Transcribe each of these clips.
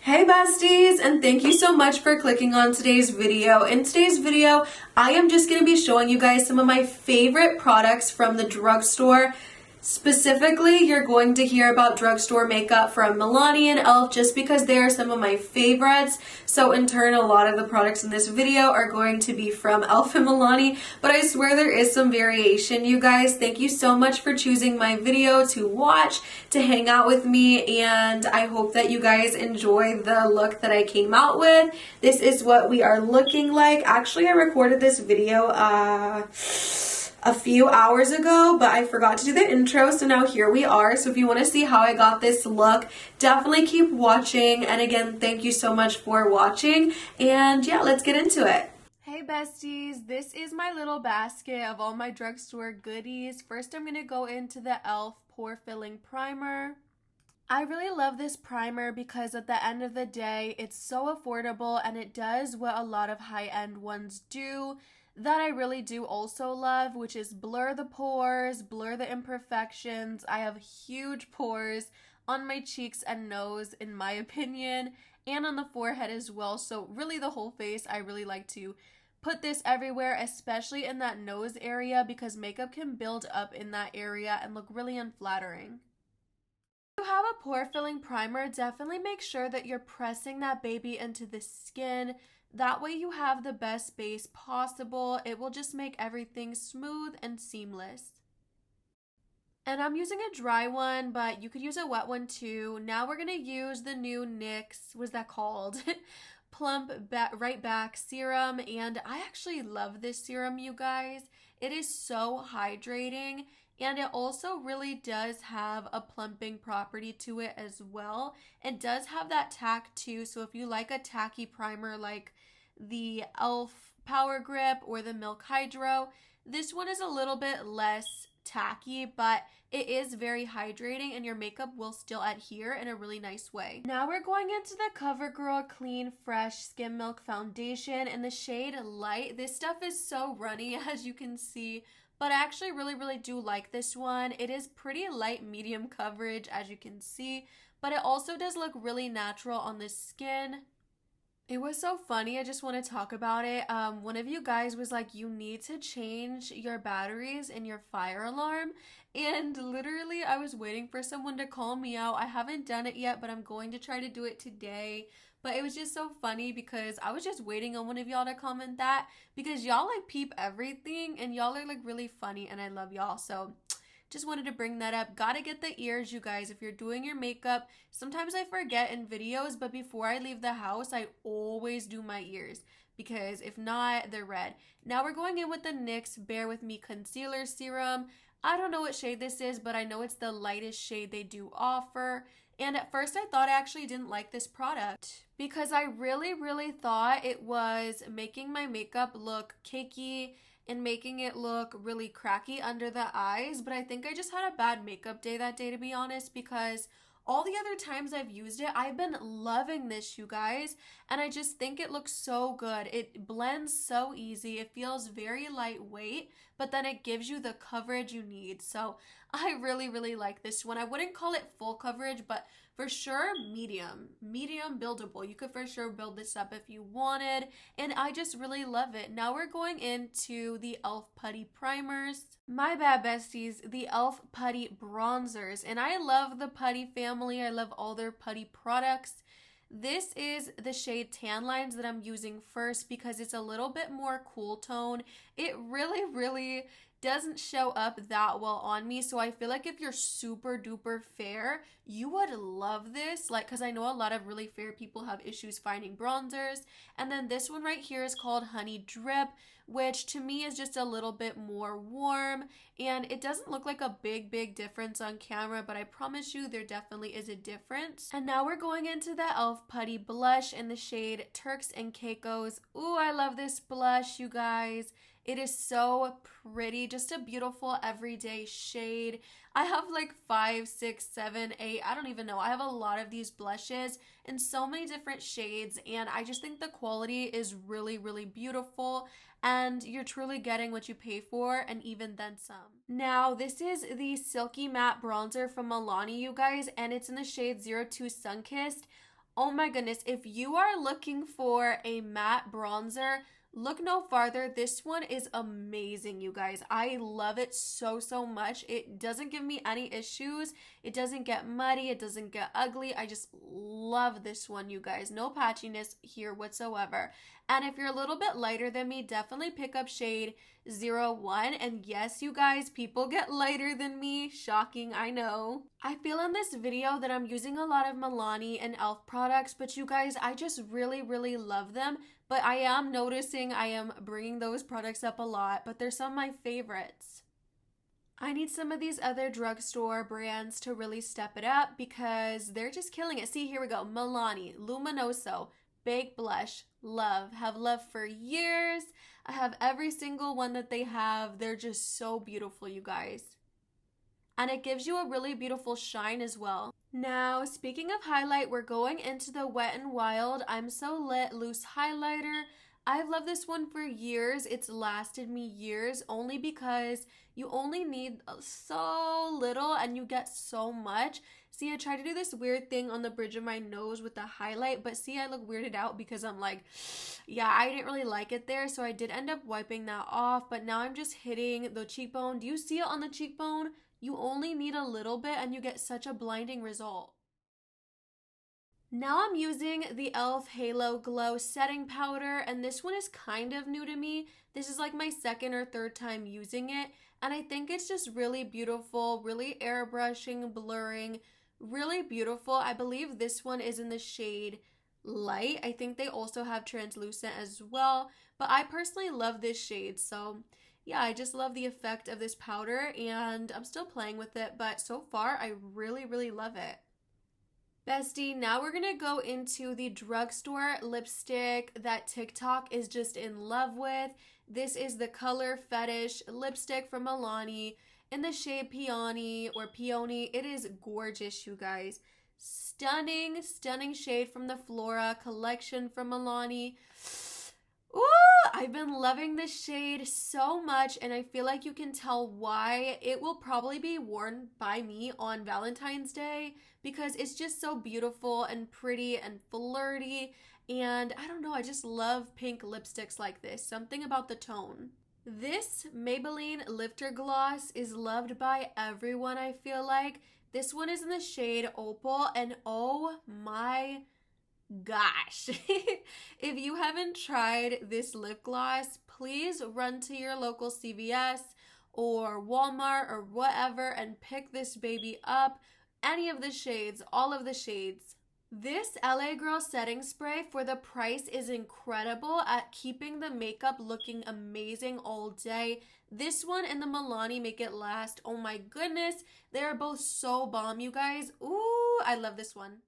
Hey besties, and thank you so much for clicking on today's video. In today's video, I am just going to be showing you guys some of my favorite products from the drugstore. Specifically, you're going to hear about drugstore makeup from Milani and e.l.f. just because they are some of my favorites. So in turn, a lot of the products in this video are going to be from e.l.f. and Milani, but I swear there is some variation, you guys. Thank you so much for choosing my video to watch, to hang out with me, and I hope that you guys enjoy the look that I came out with. This is what we are looking like. Actually, I recorded this video a few hours ago, but I forgot to do the intro, so now here we are. So if you want to see how I got this look, definitely keep watching. And again, thank you so much for watching, and yeah, let's get into it. Hey besties, this is my little basket of all my drugstore goodies. First, I'm going to go into the e.l.f. Pore Filling Primer. I really love this primer because at the end of the day, it's so affordable and it does what a lot of high-end ones do that I really do also love, which is blur the pores, blur the imperfections. I have huge pores on my cheeks and nose, in my opinion, and on the forehead as well. So really the whole face, I really like to put this everywhere, especially in that nose area because makeup can build up in that area and look really unflattering. If you have a pore filling primer, definitely make sure that you're pressing that baby into the skin. That way you have the best base possible. It will just make everything smooth and seamless. And I'm using a dry one, but you could use a wet one too. Now we're going to use the new Nyx, what's that called? Plump Right Back Serum. And I actually love this serum, you guys. It is so hydrating. And it also really does have a plumping property to it as well. It does have that tack too, so if you like a tacky primer like the e.l.f. Power Grip or the Milk Hydro, this one is a little bit less tacky, but it is very hydrating and your makeup will still adhere in a really nice way. Now we're going into the Covergirl Clean Fresh Skim Milk Foundation in the shade Light. This stuff is so runny, as you can see, but I actually really do like this one. It is pretty light medium coverage, as you can see, but it also does look really natural on the skin. It was so funny, I just want to talk about it. One of you guys was like, you need to change your batteries in your fire alarm, and literally I was waiting for someone to call me out. I haven't done it yet, but I'm going to try to do it today. But it was just so funny because I was just waiting on one of y'all to comment that, because y'all like peep everything and y'all are like really funny and I love y'all. So just wanted to bring that up. Gotta get the ears, you guys. If you're doing your makeup, sometimes I forget in videos, but before I leave the house, I always do my ears because if not, they're red. Now we're going in with the Nyx Bear with Me Concealer Serum. I don't know what shade this is, but I know it's the lightest shade they do offer. And at first I thought I actually didn't like this product because I really thought it was making my makeup look cakey and making it look really cracky under the eyes, but I think I just had a bad makeup day that day, to be honest, because all the other times I've used it, I've been loving this, you guys, and I just think it looks so good. It blends so easy. It feels very lightweight, but then it gives you the coverage you need. So I really like this one. I wouldn't call it full coverage, but for sure medium buildable. You could for sure build this up if you wanted, and I just really love it. Now we're going into the e.l.f. Putty Primers. My bad, besties, the e.l.f. Putty Bronzers, and I love the Putty family. I love all their Putty products. This is the shade Tan Lines that I'm using first because it's a little bit more cool tone. It really doesn't show up that well on me, so I feel like if you're super duper fair, you would love this, like, because I know a lot of really fair people have issues finding bronzers. And then this one right here is called Honey Drip, which to me is just a little bit more warm, and it doesn't look like a big difference on camera, but I promise you there definitely is a difference. And now we're going into the e.l.f. Putty Blush in the shade Turks and Caicos. Ooh, I love this blush, you guys. It is so pretty, just a beautiful everyday shade. I have like 5, 6, 7, 8, I don't even know. I have a lot of these blushes in so many different shades, and I just think the quality is really beautiful, and you're truly getting what you pay for, and even then some. Now, this is the Silky Matte Bronzer from Milani, you guys, and it's in the shade 02 Sunkissed. Oh my goodness, if you are looking for a matte bronzer, look no farther. This one is amazing, you guys. I love it so, so much. It doesn't give me any issues. It doesn't get muddy. It doesn't get ugly. I just love this one, you guys. No patchiness here whatsoever. And if you're a little bit lighter than me, definitely pick up shade 01. And yes, you guys, people get lighter than me. Shocking, I know. I feel in this video that I'm using a lot of Milani and e.l.f. products, but you guys, I just really, really love them. But I am noticing I am bringing those products up a lot, but they're some of my favorites. I need some of these other drugstore brands to really step it up because they're just killing it. See, here we go. Milani, Luminoso, Baked Blush, love. Have loved for years. I have every single one that they have. They're just so beautiful, you guys. And it gives you a really beautiful shine as well. Now, speaking of highlight, we're going into the Wet n Wild I'm So Lit Loose Highlighter. I've loved this one for years. It's lasted me years only because you only need so little and you get so much. See, I tried to do this weird thing on the bridge of my nose with the highlight, but see, I look weirded out because I'm like, yeah, I didn't really like it there, so I did end up wiping that off, but now I'm just hitting the cheekbone. Do you see it on the cheekbone? You only need a little bit and you get such a blinding result. Now I'm using the e.l.f. Halo Glow Setting Powder, and this one is kind of new to me. This is like my second or third time using it, and I think it's just really beautiful, really airbrushing, blurring, really beautiful. I believe this one is in the shade Light. I think they also have translucent as well, but I personally love this shade, so yeah, I just love the effect of this powder, and I'm still playing with it, but so far I really, really love it. Bestie, now we're gonna go into the drugstore lipstick that TikTok is just in love with. This is the color Fetish Lipstick from Milani in the shade Peony or Peony. It is gorgeous, you guys. Stunning, stunning shade from the Flora collection from Milani. Ooh, I've been loving this shade so much, and I feel like you can tell why it will probably be worn by me on Valentine's Day because it's just so beautiful and pretty and flirty, and I don't know, I just love pink lipsticks like this. Something about the tone. This Maybelline Lifter Gloss is loved by everyone, I feel like. This one is in the shade Opal, and oh my gosh. If you haven't tried this lip gloss, please run to your local CVS or Walmart or whatever and pick this baby up. Any of the shades, all of the shades. This LA Girl setting spray for the price is incredible at keeping the makeup looking amazing all day. This one and the Milani Make It Last. Oh my goodness. They're both so bomb, you guys. Ooh, I love this one.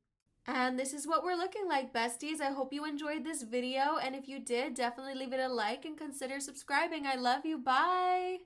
And this is what we're looking like, besties. I hope you enjoyed this video, and if you did, definitely leave it a like and consider subscribing. I love you. Bye!